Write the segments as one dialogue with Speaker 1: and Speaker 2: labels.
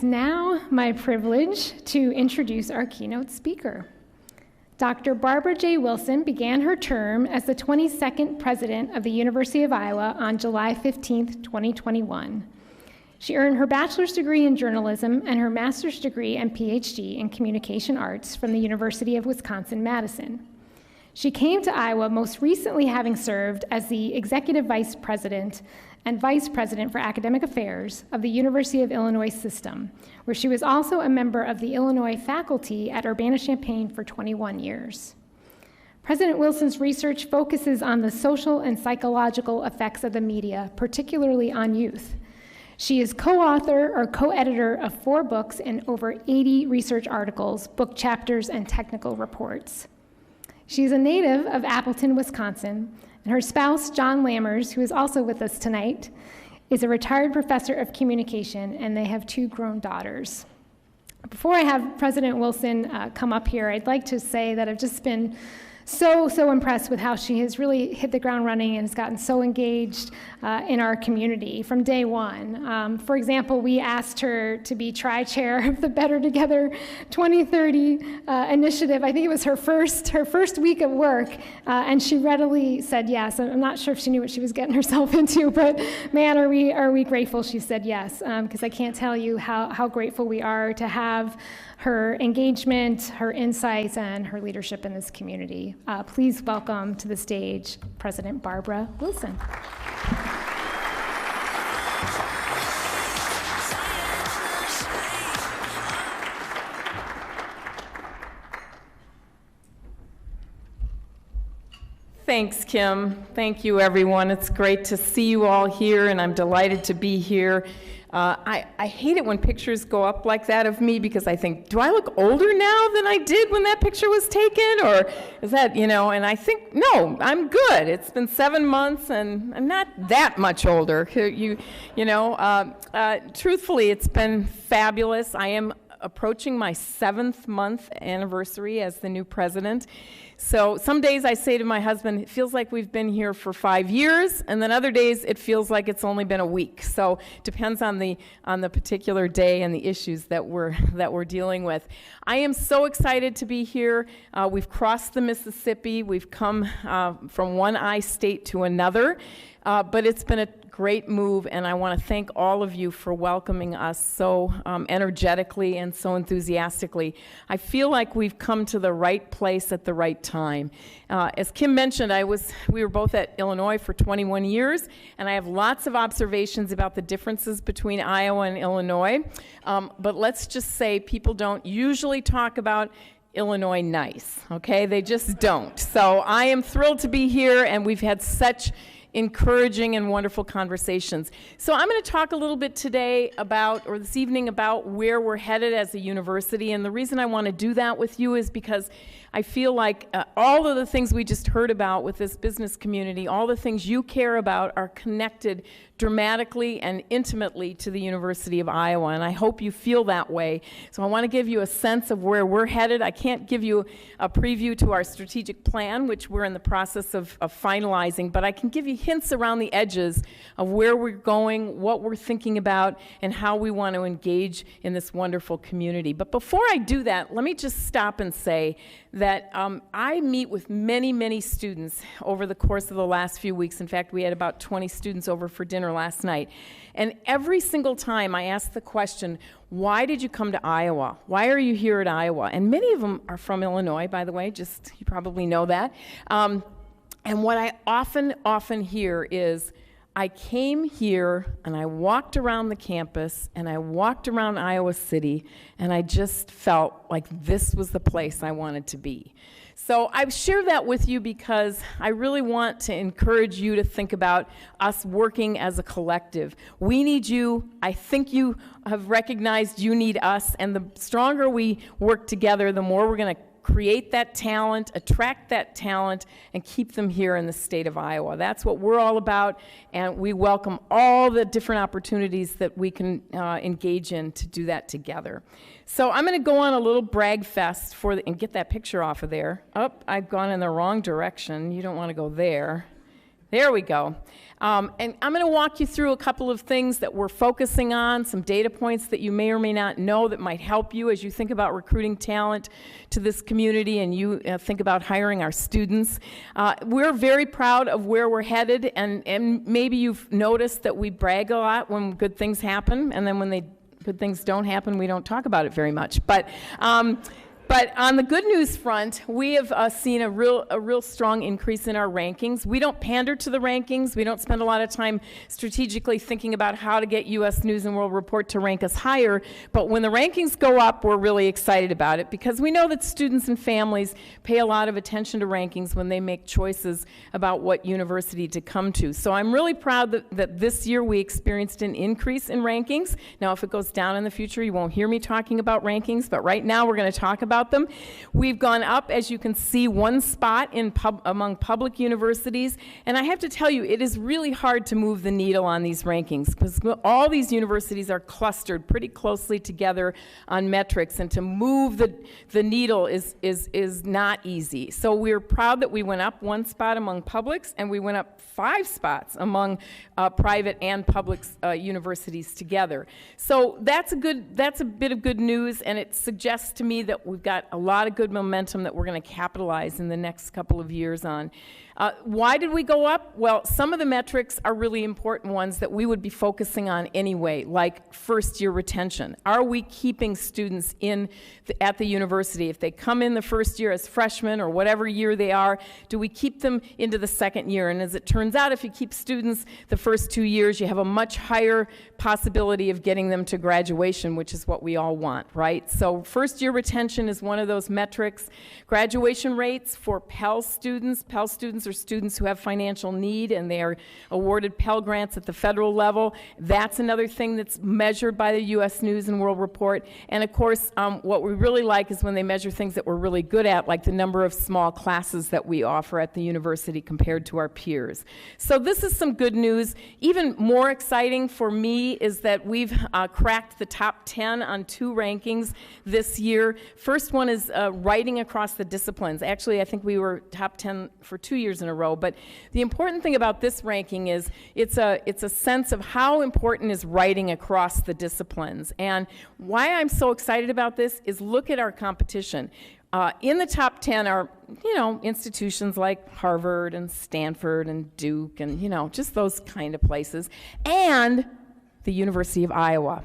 Speaker 1: is now my privilege to introduce our keynote speaker. Dr. Barbara J. Wilson began her term as the 22nd president of the University of Iowa on July 15, 2021. She earned her bachelor's degree in journalism and her master's degree and PhD in communication arts from the University of Wisconsin-Madison. She came to Iowa most recently having served as the executive vice president and vice president for academic affairs of the University of Illinois System, where she was also a member of the Illinois faculty at Urbana-Champaign for 21 years. President Wilson's research focuses on the social and psychological effects of the media, particularly on youth. She is co-author or co-editor of 4 books and over 80 research articles, book chapters, and technical reports. She's a native of Appleton, Wisconsin, and her spouse, John Lammers, who is also with us tonight, is a retired professor of communication, and they have 2 grown daughters. Before I have President Wilson come up here, I'd like to say that I've just been so impressed with how she has really hit the ground running and has gotten so engaged in our community from day one. For example, we asked her to be tri-chair of the Better Together 2030 initiative. I think it was her first week of work, and she readily said yes. I'm not sure if she knew what she was getting herself into, but man, are we grateful she said yes, because I can't tell you how grateful we are to have her engagement, her insights, and her leadership in this community. Please welcome to the stage President Barbara Wilson.
Speaker 2: Thanks, Kim. Thank you, everyone. It's great to see you all here, and I'm delighted to be here. I hate it when pictures go up like that of me because I think, do I look older now than I did when that picture was taken? Or is that, and I think, no, I'm good. It's been 7 months and I'm not that much older. Truthfully, it's been fabulous. I am approaching my 7th month anniversary as the new president. So some days I say to my husband, it feels like we've been here for 5 years, and then other days it feels like it's only been a week. So it depends on the particular day and the issues that we're dealing with. I am so excited to be here. We've crossed the Mississippi. We've come from one I-state to another, but it's been a great move, and I want to thank all of you for welcoming us so energetically and so enthusiastically. I feel like we've come to the right place at the right time. As Kim mentioned, we were both at Illinois for 21 years, and I have lots of observations about the differences between Iowa and Illinois, but let's just say people don't usually talk about Illinois nice, okay? They just don't. So I am thrilled to be here, and we've had such encouraging and wonderful conversations. So I'm going to talk a little bit today this evening about where we're headed as a university, and the reason I want to do that with you is because I feel like all of the things we just heard about with this business community, all the things you care about are connected dramatically and intimately to the University of Iowa, and I hope you feel that way. So I want to give you a sense of where we're headed. I can't give you a preview to our strategic plan, which we're in the process of finalizing, but I can give you hints around the edges of where we're going, what we're thinking about, and how we want to engage in this wonderful community. But before I do that, let me just stop and say that I meet with many students over the course of the last few weeks. In fact, we had about 20 students over for dinner last night. And every single time I ask the question, why did you come to Iowa? Why are you here at Iowa? And many of them are from Illinois, by the way, you probably know that. And what I often hear is, I came here and I walked around the campus and I walked around Iowa City and I just felt like this was the place I wanted to be. So I share that with you because I really want to encourage you to think about us working as a collective. We need you. I think you have recognized you need us, and the stronger we work together, the more we're going to create that talent, attract that talent, and keep them here in the state of Iowa. That's what we're all about, and we welcome all the different opportunities that we can engage in to do that together. So I'm going to go on a little brag fest and get that picture off of there. Oh, I've gone in the wrong direction. You don't want to go there. There we go. And I'm going to walk you through a couple of things that we're focusing on, some data points that you may or may not know that might help you as you think about recruiting talent to this community and you think about hiring our students. We're very proud of where we're headed, and maybe you've noticed that we brag a lot when good things happen, and then when good things don't happen, we don't talk about it very much. But on the good news front, we have seen a real strong increase in our rankings. We don't pander to the rankings. We don't spend a lot of time strategically thinking about how to get U.S. News and World Report to rank us higher. But when the rankings go up, we're really excited about it because we know that students and families pay a lot of attention to rankings when they make choices about what university to come to. So I'm really proud that this year we experienced an increase in rankings. Now, if it goes down in the future, you won't hear me talking about rankings, but right now we're going to talk about them. We've gone up, as you can see, one spot among public universities, and I have to tell you, it is really hard to move the needle on these rankings because all these universities are clustered pretty closely together on metrics, and to move the needle is not easy. So we're proud that we went up one spot among publics, and we went up 5 spots among private and public universities together. So that's a bit of good news, and it suggests to me that we've got a lot of good momentum that we're going to capitalize in the next couple of years on. Why did we go up? Well, some of the metrics are really important ones that we would be focusing on anyway, like first-year retention. Are we keeping students at the university? If they come in the first year as freshmen or whatever year they are, do we keep them into the second year? And as it turns out, if you keep students the first 2 years, you have a much higher possibility of getting them to graduation, which is what we all want, right? So first-year retention is one of those metrics. Graduation rates for Pell students. Pell students are students who have financial need and they are awarded Pell Grants at the federal level. That's another thing that's measured by the U.S. News and World Report. And of course, what we really like is when they measure things that we're really good at, like the number of small classes that we offer at the university compared to our peers. So this is some good news. Even more exciting for me is that we've cracked the top 10 on 2 rankings this year. First one is writing across the disciplines. Actually, I think we were top 10 for 2 years in a row, but the important thing about this ranking is it's a sense of how important is writing across the disciplines. And why I'm so excited about this is look at our competition. In the top 10 are, institutions like Harvard and Stanford and Duke and, just those kind of places, and the University of Iowa.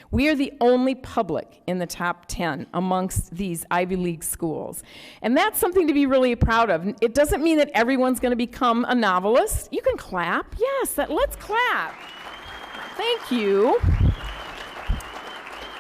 Speaker 2: We are the only public in the top 10 amongst these Ivy League schools. And that's something to be really proud of. It doesn't mean that everyone's going to become a novelist. You can clap. Yes, let's clap. Thank you.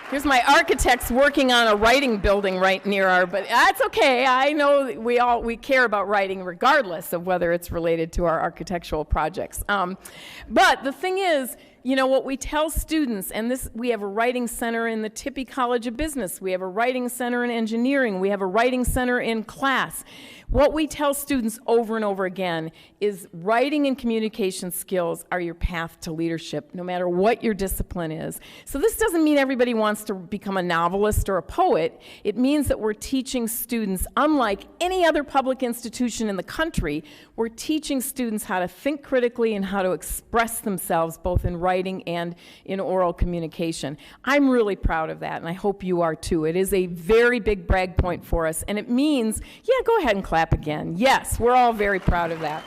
Speaker 2: Here's my architects working on a writing building right near but that's okay. I know we care about writing regardless of whether it's related to our architectural projects. But the thing is, what we tell students, and we have a writing center in the Tippie College of Business, we have a writing center in engineering, we have a writing center in class. What we tell students over and over again is writing and communication skills are your path to leadership, no matter what your discipline is. So this doesn't mean everybody wants to become a novelist or a poet. It means that we're teaching students, unlike any other public institution in the country, we're teaching students how to think critically and how to express themselves both in writing and in oral communication. I'm really proud of that, and I hope you are too. It is a very big brag point for us, and it means, go ahead and clap again. Yes, we're all very proud of that.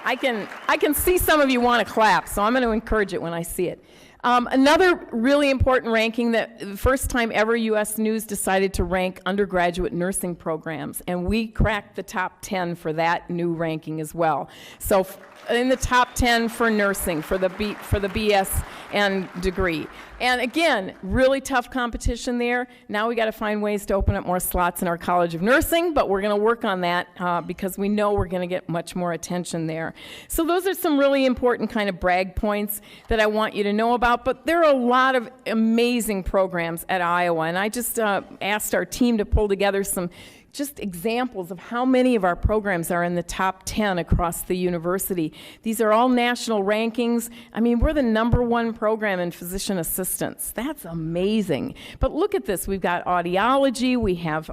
Speaker 2: I can see some of you want to clap, so I'm going to encourage it when I see it. Another really important ranking, that the first time ever U.S. News decided to rank undergraduate nursing programs, and we cracked the top 10 for that new ranking as well. So in the top 10 for nursing, for the BS and degree. And again, really tough competition there. Now we got to find ways to open up more slots in our College of Nursing, but we're going to work on that because we know we're going to get much more attention there. So those are some really important kind of brag points that I want you to know about, but there are a lot of amazing programs at Iowa, and I just asked our team to pull together some just examples of how many of our programs are in the top 10 across the university. These are all national rankings. I mean, we're the #1 program in physician assistants. That's amazing. But look at this. We've got audiology, we have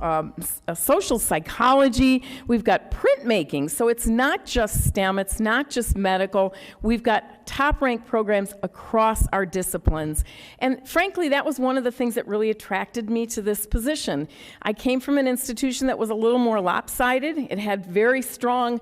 Speaker 2: social psychology, we've got printmaking. So it's not just STEM, it's not just medical. We've got top-ranked programs across our disciplines. And frankly, that was one of the things that really attracted me to this position. I came from an institution that was a little more lopsided. It had very strong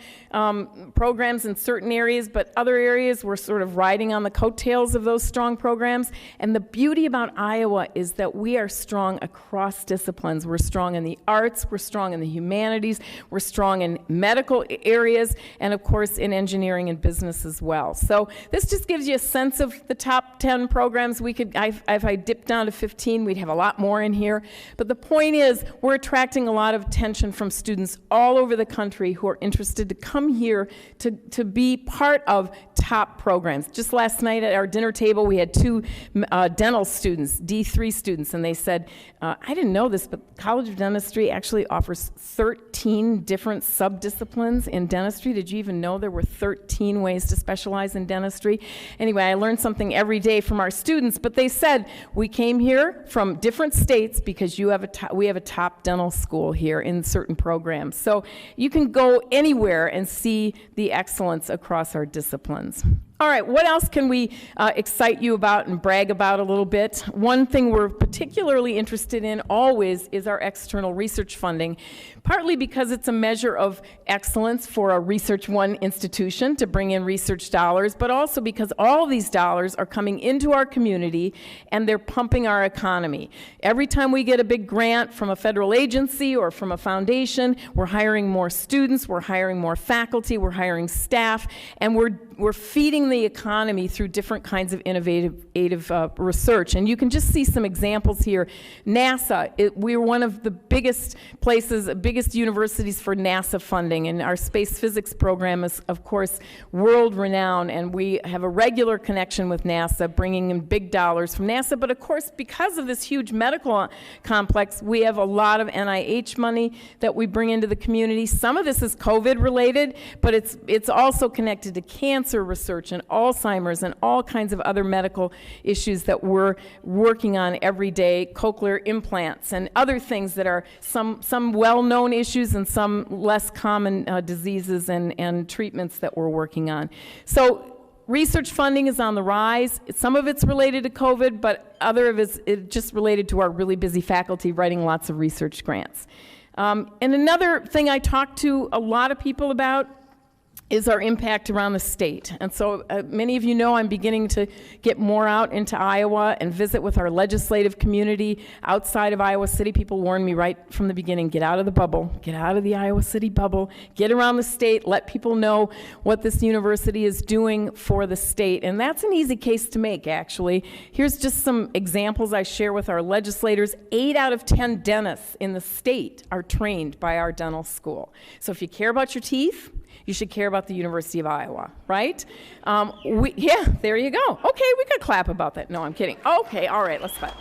Speaker 2: programs in certain areas, but other areas were sort of riding on the coattails of those strong programs. And the beauty about Iowa is that we are strong across disciplines. We're strong in the arts, we're strong in the humanities, we're strong in medical areas, and of course in engineering and business as well. So this just gives you a sense of the top 10 programs. We could, if I dipped down to 15, we'd have a lot more in here. But the point is, we're attracting a lot of attention from students all over the country who are interested to come here to be part of top programs. Just last night at our dinner table, we had 2 dental students, D3 students, and they said, I didn't know this, but College of Dentistry actually offers 13 different sub-disciplines in dentistry. Did you even know there were 13 ways to specialize in dentistry? Anyway, I learned something every day from our students, but they said, we came here from different states because we have a top dental school here in certain programs. So you can go anywhere and see the excellence across our disciplines. All right, what else can we excite you about and brag about a little bit? One thing we're particularly interested in always is our external research funding, partly because it's a measure of excellence for a Research One institution to bring in research dollars, but also because all these dollars are coming into our community and they're pumping our economy. Every time we get a big grant from a federal agency or from a foundation, we're hiring more students, we're hiring more faculty, we're hiring staff, and we're feeding the economy through different kinds of innovative research. And you can just see some examples here. NASA, we're one of the biggest places, biggest universities for NASA funding, and our space physics program is, of course, world-renowned, and we have a regular connection with NASA, bringing in big dollars from NASA. But of course, because of this huge medical complex, we have a lot of NIH money that we bring into the community. Some of this is COVID-related, but it's also connected to cancer research and Alzheimer's and all kinds of other medical issues that we're working on every day, cochlear implants and other things that are some well-known issues and some less common diseases and treatments that we're working on. So research funding is on the rise. Some of it's related to COVID, but other of it's just related to our really busy faculty writing lots of research grants. And another thing I talk to a lot of people about is our impact around the state. And so many of you know I'm beginning to get more out into Iowa and visit with our legislative community outside of Iowa City. People warned me right from the beginning, get out of the bubble, get out of the Iowa City bubble, get around the state, let people know what this university is doing for the state. And that's an easy case to make, actually. Here's just some examples I share with our legislators. 8 out of 10 dentists in the state are trained by our dental school. So if you care about your teeth, you should care about the University of Iowa, right? Yeah, there you go. Okay, we could clap about that. No, I'm kidding. Okay, all right, let's clap.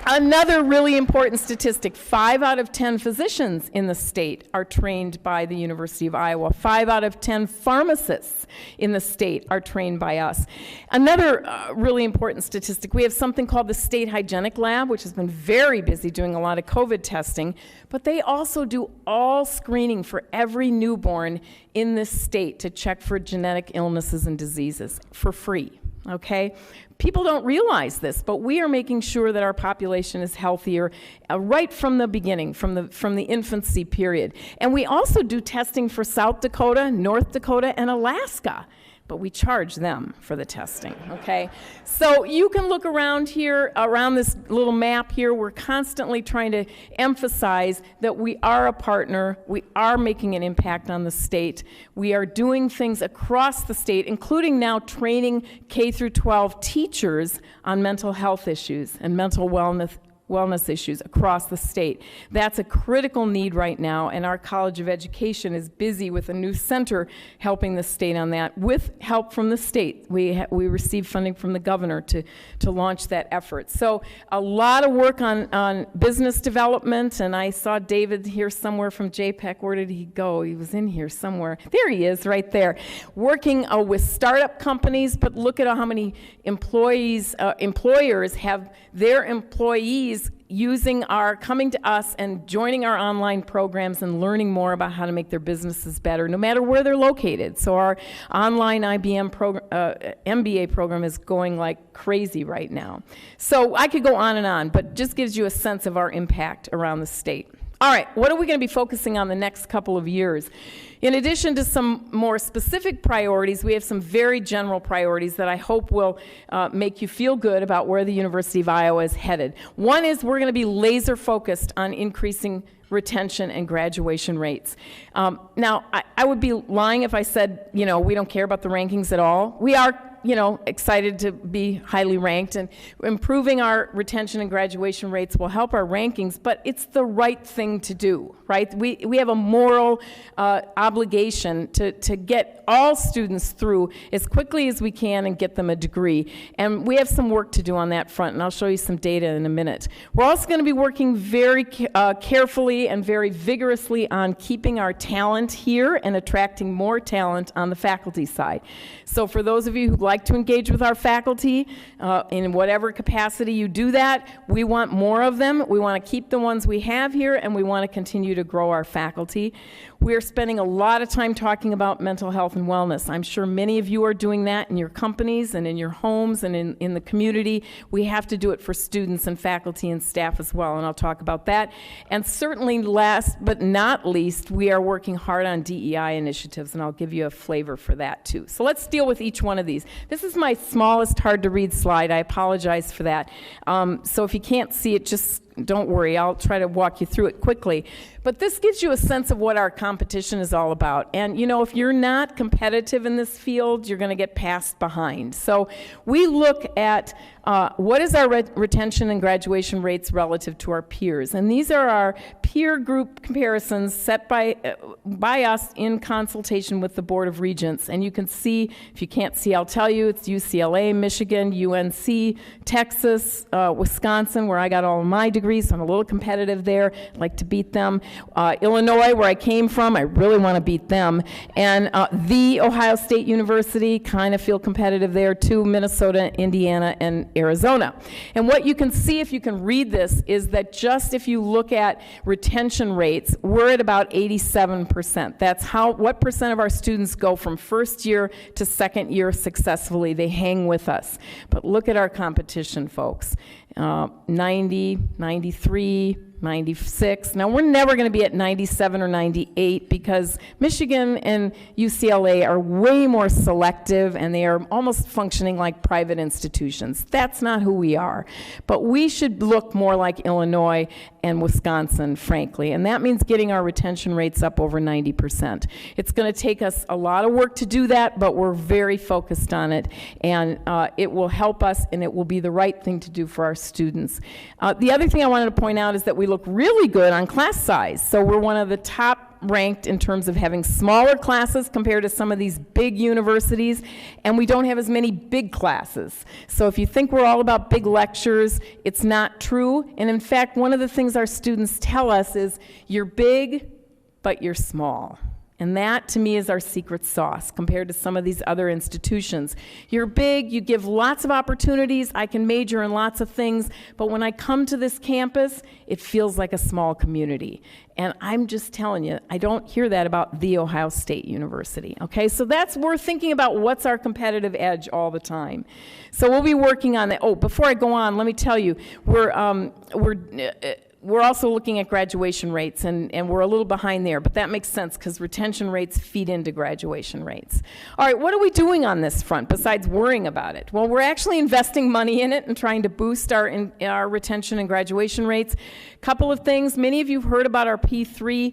Speaker 2: Another really important statistic, 5 out of 10 physicians in the state are trained by the University of Iowa. 5 out of 10 pharmacists in the state are trained by us. Another really important statistic, we have something called the State Hygienic Lab, which has been very busy doing a lot of COVID testing, but they also do all screening for every newborn in this state to check for genetic illnesses and diseases for free, okay? People don't realize this, but we are making sure that our population is healthier right from the beginning, from the infancy period. And we also do testing for South Dakota, North Dakota, and Alaska, but we charge them for the testing, okay? So you can look around here, around this little map here. We're constantly trying to emphasize that we are a partner, we are making an impact on the state, we are doing things across the state, including now training K through 12 teachers on mental health issues and mental wellness wellness issues across the state. That's a critical need right now, and our College of Education is busy with a new center helping the state on that. With help from the state, we received funding from the governor to launch that effort. So a lot of work on business development, and I saw David here somewhere from JPEC. Where did he go? He was in here somewhere. There he is, right there. Working with startup companies, but look at how many employers have their employees coming to us and joining our online programs and learning more about how to make their businesses better, no matter where they're located. So our online MBA program is going like crazy right now. So I could go on and on, but just gives you a sense of our impact around the state. All right, what are we going to be focusing on the next couple of years? In addition to some more specific priorities, we have some very general priorities that I hope will make you feel good about where the University of Iowa is headed. One is we're going to be laser focused on increasing retention and graduation rates. Now, I would be lying if I said, we don't care about the rankings at all. We are excited to be highly ranked, and improving our retention and graduation rates will help our rankings, but it's the right thing to do, right? We have a moral obligation to get all students through as quickly as we can and get them a degree. And we have some work to do on that front, and I'll show you some data in a minute. We're also going to be working very carefully and very vigorously on keeping our talent here and attracting more talent on the faculty side. So for those of you who'd like to engage with our faculty in whatever capacity you do that, we want more of them. We want to keep the ones we have here, and we want to continue to grow our faculty. We are spending a lot of time talking about mental health and wellness. I'm sure many of you are doing that in your companies and in your homes and in the community. We have to do it for students and faculty and staff as well, and I'll talk about that. And certainly last but not least, we are working hard on DEI initiatives, and I'll give you a flavor for that too. So let's deal with each one of these. This is my smallest hard-to-read slide. I apologize for that. So if you can't see it, just don't worry. I'll try to walk you through it quickly. But this gives you a sense of what our competition is all about. And if you're not competitive in this field, you're going to get passed behind. So we look at what is our retention and graduation rates relative to our peers. And these are our peer group comparisons set by us in consultation with the Board of Regents. And you can see, if you can't see, I'll tell you, it's UCLA, Michigan, UNC, Texas, Wisconsin, where I got all of my degrees, so I'm a little competitive there. I'd like to beat them. Illinois, where I came from, I really want to beat them. And the Ohio State University, kind of feel competitive there too, Minnesota, Indiana, and Arizona. And what you can see if you can read this is that just if you look at retention rates, we're at about 87%. That's what percent of our students go from first year to second year successfully. They hang with us. But look at our competition, folks. 90, 93, 96. Now, we're never going to be at 97 or 98 because Michigan and UCLA are way more selective, and they are almost functioning like private institutions. That's not who we are. But we should look more like Illinois and Wisconsin, frankly, and that means getting our retention rates up over 90%. It's going to take us a lot of work to do that, but we're very focused on it, and it will help us, and it will be the right thing to do for our students. The other thing I wanted to point out is that we look really good on class size. So we're one of the top ranked in terms of having smaller classes compared to some of these big universities, and we don't have as many big classes. So if you think we're all about big lectures, it's not true. And in fact, one of the things our students tell us is, you're big, but you're small. And that, to me, is our secret sauce compared to some of these other institutions. You're big, you give lots of opportunities, I can major in lots of things, but when I come to this campus, it feels like a small community. And I'm just telling you, I don't hear that about The Ohio State University, okay? So we're thinking about what's our competitive edge all the time. So we'll be working on that. Oh, before I go on, let me tell you, we're also looking at graduation rates, and we're a little behind there, but that makes sense because retention rates feed into graduation rates. All right, what are we doing on this front besides worrying about it? Well, we're actually investing money in it and trying to boost our retention and graduation rates. Couple of things. Many of you have heard about our P3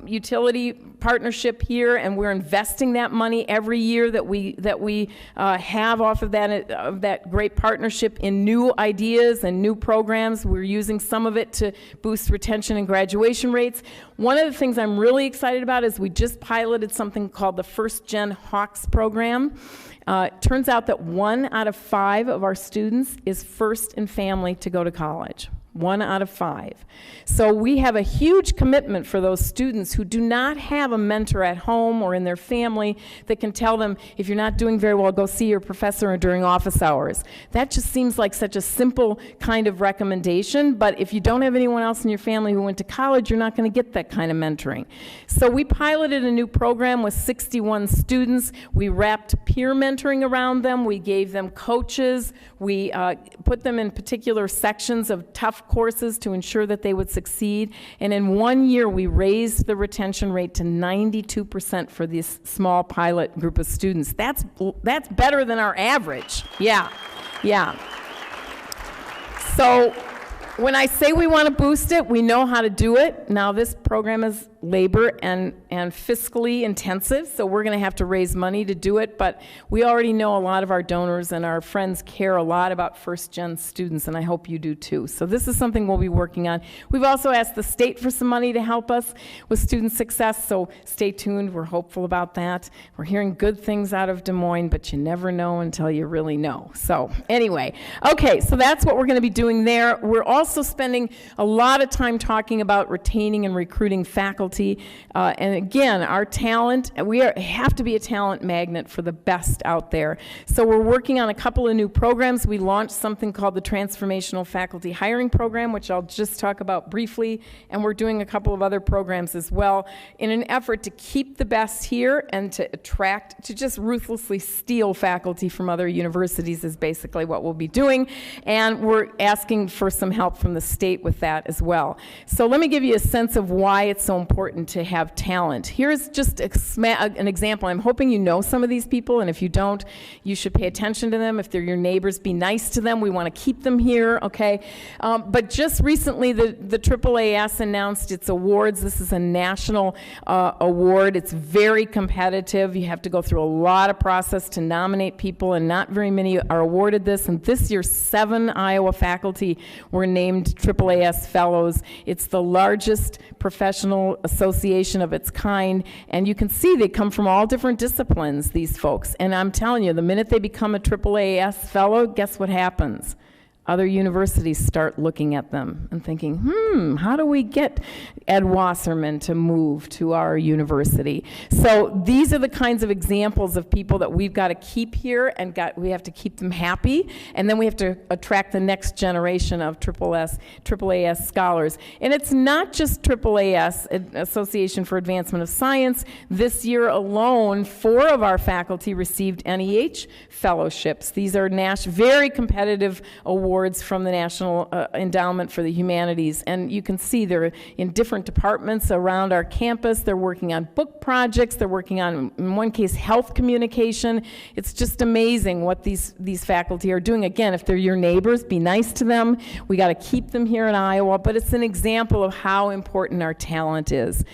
Speaker 2: utility partnership here, and we're investing that money every year that we have off of that great partnership in new ideas and new programs. We're using some of it to boost retention and graduation rates. One of the things I'm really excited about is we just piloted something called the First Gen Hawks program. It turns out that 1 out of 5 of our students is first in family to go to college. 1 out of 5. So we have a huge commitment for those students who do not have a mentor at home or in their family that can tell them, if you're not doing very well, go see your professor during office hours. That just seems like such a simple kind of recommendation, but if you don't have anyone else in your family who went to college, you're not going to get that kind of mentoring. So we piloted a new program with 61 students. We wrapped peer mentoring around them. We gave them coaches. We put them in particular sections of tough courses to ensure that they would succeed. And in 1 year, we raised the retention rate to 92% for this small pilot group of students. That's better than our average. Yeah. So when I say we want to boost it, we know how to do it. Now, this program is labor and fiscally intensive, so we're going to have to raise money to do it, but we already know a lot of our donors and our friends care a lot about first-gen students, and I hope you do too. So this is something we'll be working on. We've also asked the state for some money to help us with student success, so stay tuned. We're hopeful about that. We're hearing good things out of Des Moines, but you never know until you really know. So anyway, okay, so that's what we're going to be doing there. We're also spending a lot of time talking about retaining and recruiting faculty. And again, our talent, we have to be a talent magnet for the best out there. So we're working on a couple of new programs. We launched something called the Transformational Faculty Hiring Program, which I'll just talk about briefly, and we're doing a couple of other programs as well in an effort to keep the best here and to attract, to just ruthlessly steal faculty from other universities is basically what we'll be doing. And we're asking for some help from the state with that as well. So let me give you a sense of why it's so important to have talent. Here's just an example. I'm hoping you know some of these people, and if you don't, you should pay attention to them. If they're your neighbors, be nice to them. We want to keep them here, okay? But just recently, the AAAS announced its awards. This is a national award. It's very competitive. You have to go through a lot of process to nominate people, and not very many are awarded this. And this year, 7 Iowa faculty were named AAAS Fellows. It's the largest professional association of its kind, and you can see they come from all different disciplines, these folks. And I'm telling you, the minute they become a AAAS fellow, guess what happens? Other universities start looking at them and thinking, how do we get Ed Wasserman to move to our university? So these are the kinds of examples of people that we've got to keep here, and we have to keep them happy, and then we have to attract the next generation of AAAS scholars. And it's not just AAAS, Association for Advancement of Science. This year alone, 4 of our faculty received NEH fellowships. These are very competitive awards from the National Endowment for the Humanities, and you can see they're in different departments around our campus. They're working on book projects. They're working on, in one case, health communication. It's just amazing what these faculty are doing. Again, if they're your neighbors, be nice to them. We got to keep them here in Iowa, but it's an example of how important our talent is.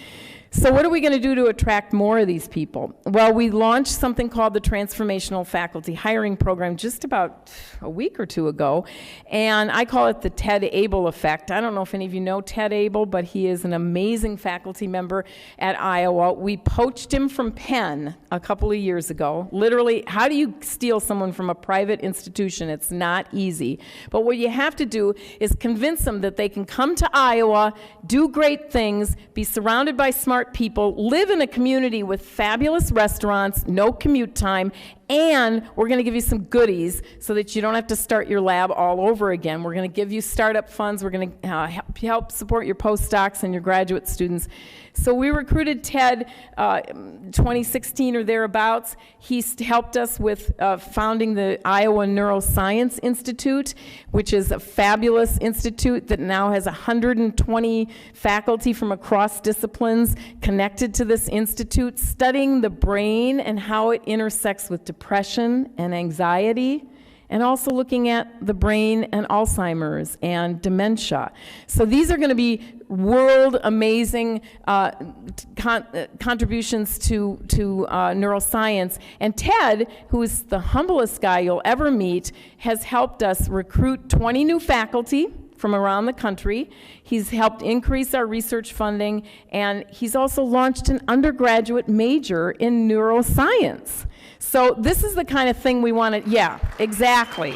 Speaker 2: So what are we going to do to attract more of these people? Well, we launched something called the Transformational Faculty Hiring Program just about a week or 2 ago, and I call it the Ted Abel effect. I don't know if any of you know Ted Abel, but he is an amazing faculty member at Iowa. We poached him from Penn a couple of years ago. Literally, how do you steal someone from a private institution? It's not easy. But what you have to do is convince them that they can come to Iowa, do great things, be surrounded by smart people, live in a community with fabulous restaurants, no commute time, And we're going to give you some goodies so that you don't have to start your lab all over again. We're going to give you startup funds. We're going to help support your postdocs and your graduate students. So we recruited Ted 2016 or thereabouts. He's helped us with founding the Iowa Neuroscience Institute, which is a fabulous institute that now has 120 faculty from across disciplines connected to this institute, studying the brain and how it intersects with depression and anxiety, and also looking at the brain and Alzheimer's and dementia. So these are going to be world-amazing contributions to neuroscience. And Ted, who is the humblest guy you'll ever meet, has helped us recruit 20 new faculty from around the country. He's helped increase our research funding, and he's also launched an undergraduate major in neuroscience. So this is the kind of thing we want to, yeah, exactly.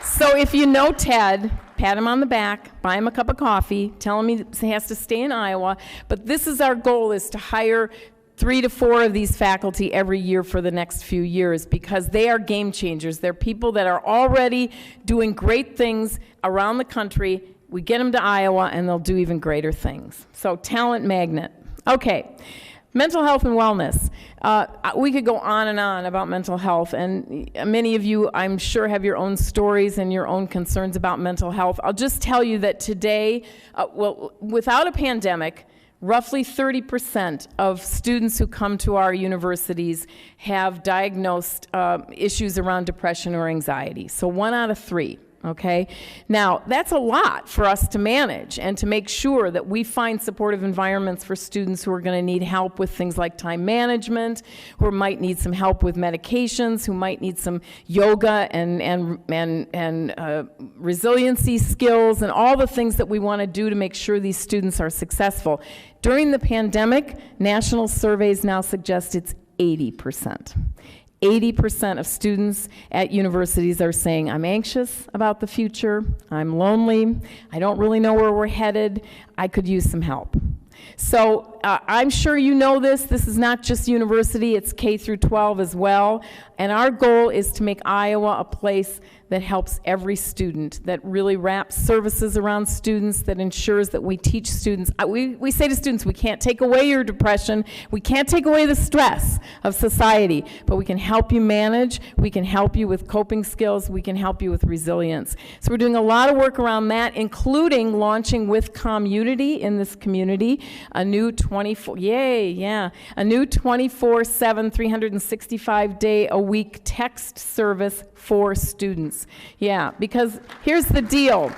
Speaker 2: So if you know Ted, pat him on the back, buy him a cup of coffee, tell him he has to stay in Iowa, but this is our goal, is to hire 3 to 4 of these faculty every year for the next few years, because they are game changers. They're people that are already doing great things around the country. We get them to Iowa and they'll do even greater things. So talent magnet. Okay, mental health and wellness. We could go on and on about mental health, and many of you, I'm sure, have your own stories and your own concerns about mental health. I'll just tell you that today, without a pandemic, roughly 30% of students who come to our universities have diagnosed issues around depression or anxiety. So 1 out of 3. Okay? Now, that's a lot for us to manage and to make sure that we find supportive environments for students who are going to need help with things like time management, who might need some help with medications, who might need some yoga and resiliency skills, and all the things that we want to do to make sure these students are successful. During the pandemic, national surveys now suggest it's 80%. 80% of students at universities are saying, I'm anxious about the future, I'm lonely, I don't really know where we're headed, I could use some help. So I'm sure you know this. This is not just university, it's K through 12 as well. And our goal is to make Iowa a place that helps every student, that really wraps services around students, that ensures that we teach students. We say to students, we can't take away your depression, we can't take away the stress of society, but we can help you manage, we can help you with coping skills, we can help you with resilience. So we're doing a lot of work around that, including launching with Community in this community, a new 24/7, 365-day-a-week text service for students. Yeah, because here's the deal.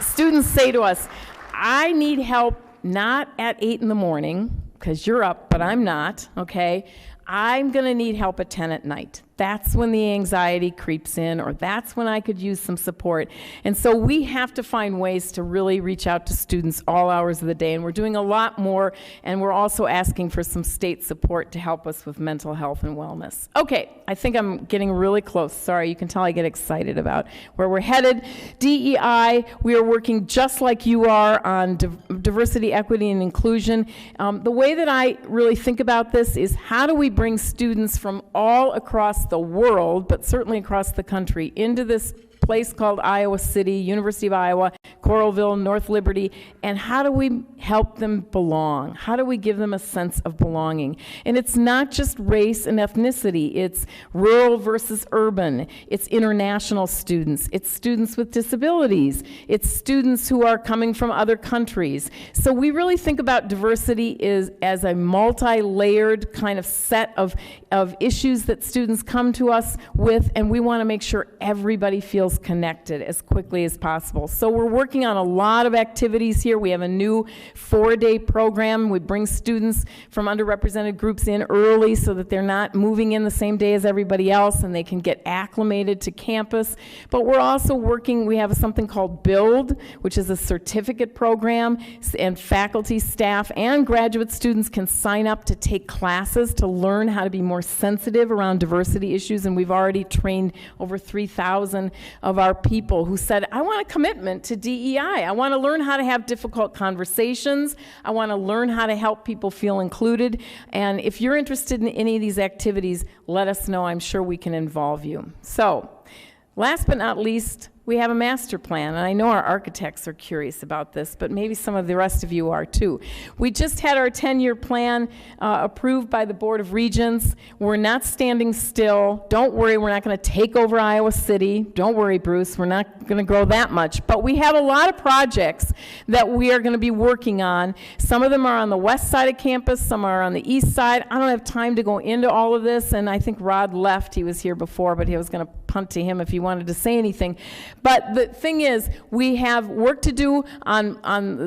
Speaker 2: Students say to us, I need help not at 8 in the morning, because you're up, but I'm not, okay? I'm going to need help at 10 at night. That's when the anxiety creeps in, or that's when I could use some support. And so we have to find ways to really reach out to students all hours of the day, and we're doing a lot more, and we're also asking for some state support to help us with mental health and wellness. Okay, I think I'm getting really close. Sorry, you can tell I get excited about where we're headed. DEI, we are working just like you are on diversity, equity, and inclusion. The way that I really think about this is, how do we bring students from all across the world, but certainly across the country, into this place called Iowa City, University of Iowa, Coralville, North Liberty, and how do we help them belong? How do we give them a sense of belonging? And it's not just race and ethnicity, it's rural versus urban, it's international students, it's students with disabilities, it's students who are coming from other countries. So we really think about diversity as a multi-layered kind of set of issues that students come to us with, and we want to make sure everybody feels connected as quickly as possible. So we're working on a lot of activities here. We have a new 4-day program. We bring students from underrepresented groups in early so that they're not moving in the same day as everybody else, and they can get acclimated to campus. But we're also working, we have something called Build, which is a certificate program, and faculty, staff, and graduate students can sign up to take classes to learn how to be more sensitive around diversity issues, and we've already trained over 3,000 of our people who said, I want a commitment to DEI. DEI. I want to learn how to have difficult conversations. I want to learn how to help people feel included. And if you're interested in any of these activities, let us know. I'm sure we can involve you. So, last but not least, we have a master plan, and I know our architects are curious about this, but maybe some of the rest of you are too. We just had our 10-year plan approved by the Board of Regents. We're not standing still. Don't worry, we're not going to take over Iowa City. Don't worry, Bruce, we're not going to grow that much. But we have a lot of projects that we are going to be working on. Some of them are on the west side of campus, some are on the east side. I don't have time to go into all of this, and I think Rod left. He was here before, but he was going to punt to him if he wanted to say anything. But the thing is, we have work to do on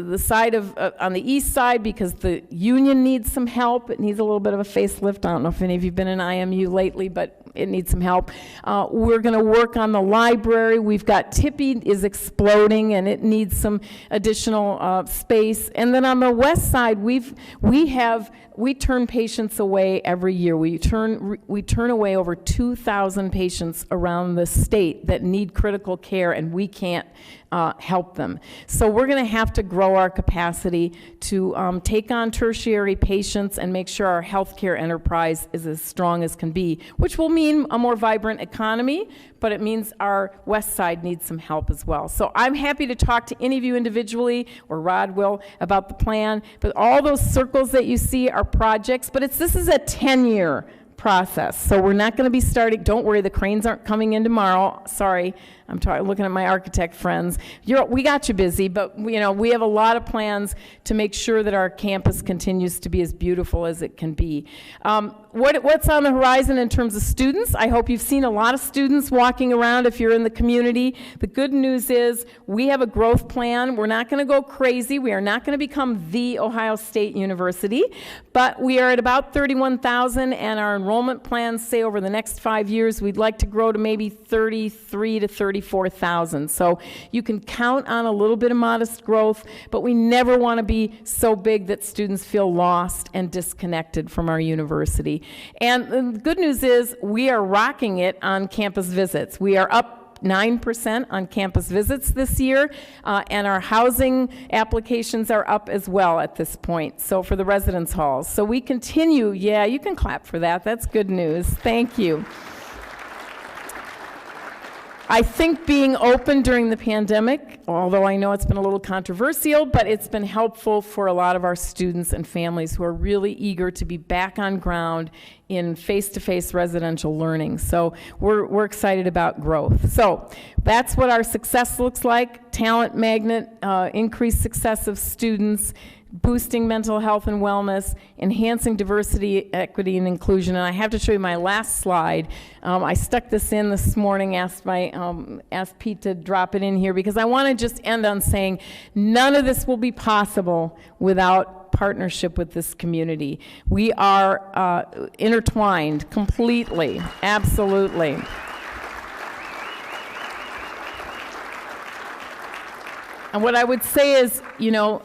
Speaker 2: the side of, on the east side, because the union needs some help. It needs a little bit of a facelift. I don't know if any of you have been in IMU lately, but it needs some help. We're going to work on the library. We've got Tippy is exploding, and it needs some additional space. And then on the west side, we turn patients away every year. We turn away over 2,000 patients around the state that need critical care, and we can't help them. So we're going to have to grow our capacity to take on tertiary patients and make sure our healthcare enterprise is as strong as can be, which will mean a more vibrant economy, but it means our west side needs some help as well. So I'm happy to talk to any of you individually, or Rod will, about the plan, but all those circles that you see are projects, but this is a 10-year process. So we're not going to be starting, don't worry, the cranes aren't coming in tomorrow. Sorry, I'm looking at my architect friends. We got you busy, but we have a lot of plans to make sure that our campus continues to be as beautiful as it can be. What's on the horizon in terms of students? I hope you've seen a lot of students walking around if you're in the community. The good news is we have a growth plan. We're not going to go crazy. We are not going to become the Ohio State University, but we are at about 31,000, and our enrollment plans say over the next 5 years we'd like to grow to maybe 33 to 34,000. So you can count on a little bit of modest growth, but we never want to be so big that students feel lost and disconnected from our university. And the good news is we are rocking it on campus visits. We are up 9% on campus visits this year, and our housing applications are up as well at this point, so for the residence halls. So we continue, yeah, you can clap for that. That's good news. Thank you. I think being open during the pandemic, although I know it's been a little controversial, but it's been helpful for a lot of our students and families who are really eager to be back on ground in face-to-face residential learning. So we're excited about growth. So that's what our success looks like: talent magnet, increased success of students, boosting mental health and wellness, enhancing diversity, equity, and inclusion. And I have to show you my last slide. I stuck this in this morning, asked Pete to drop it in here, because I want to just end on saying none of this will be possible without partnership with this community. We are intertwined completely, absolutely. And what I would say is,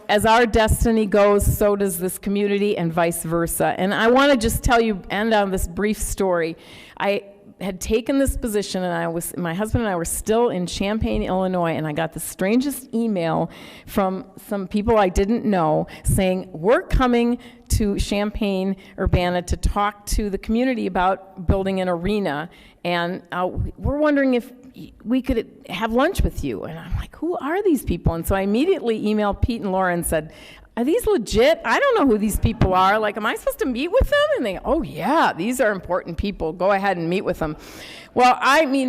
Speaker 2: as our destiny goes, so does this community, and vice versa. And I want to just end on this brief story. I had taken this position, and my husband and I were still in Champaign, Illinois, and I got the strangest email from some people I didn't know saying, we're coming to Champaign, Urbana, to talk to the community about building an arena, and we're wondering if we could have lunch with you. And I'm like, who are these people? And so I immediately emailed Pete and Laura and said, are these legit? I don't know who these people are. Like, am I supposed to meet with them? And they, oh yeah, these are important people. Go ahead and meet with them. Well,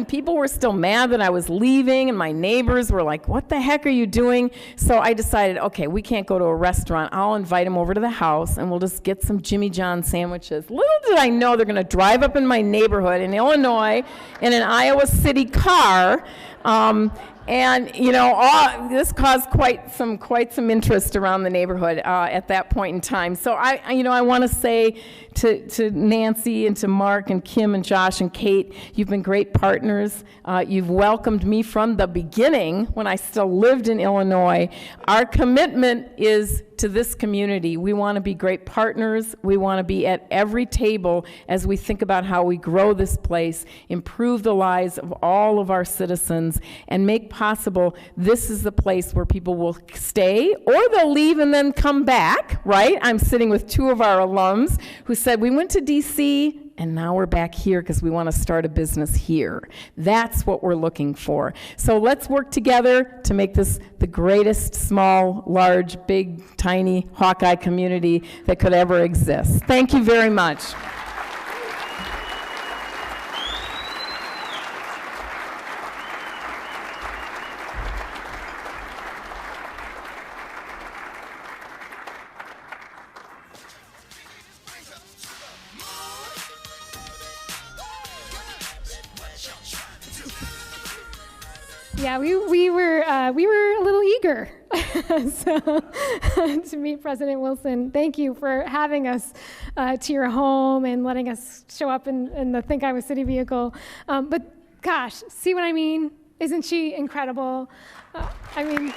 Speaker 2: people were still mad that I was leaving, and my neighbors were like, what the heck are you doing? So I decided, okay, we can't go to a restaurant. I'll invite them over to the house, and we'll just get some Jimmy John sandwiches. Little did I know they're going to drive up in my neighborhood in Illinois in an Iowa City car. And this caused quite some interest around the neighborhood at that point in time. So I want to say to Nancy and to Mark and Kim and Josh and Kate, you've been great partners. You've welcomed me from the beginning when I still lived in Illinois. Our commitment is to to this community. We want to be great partners. We want to be at every table as we think about how we grow this place, improve the lives of all of our citizens, and make possible this is the place where people will stay, or they'll leave and then come back, right? I'm sitting with two of our alums who said, we went to DC, and now we're back here because we want to start a business here. That's what we're looking for. So let's work together to make this the greatest small, large, big, tiny Hawkeye community that could ever exist. Thank you very much.
Speaker 1: Yeah, we were a little eager to meet President Wilson. Thank you for having us to your home and letting us show up in the Think Iowa City vehicle. But gosh, see what I mean? Isn't she incredible? I mean.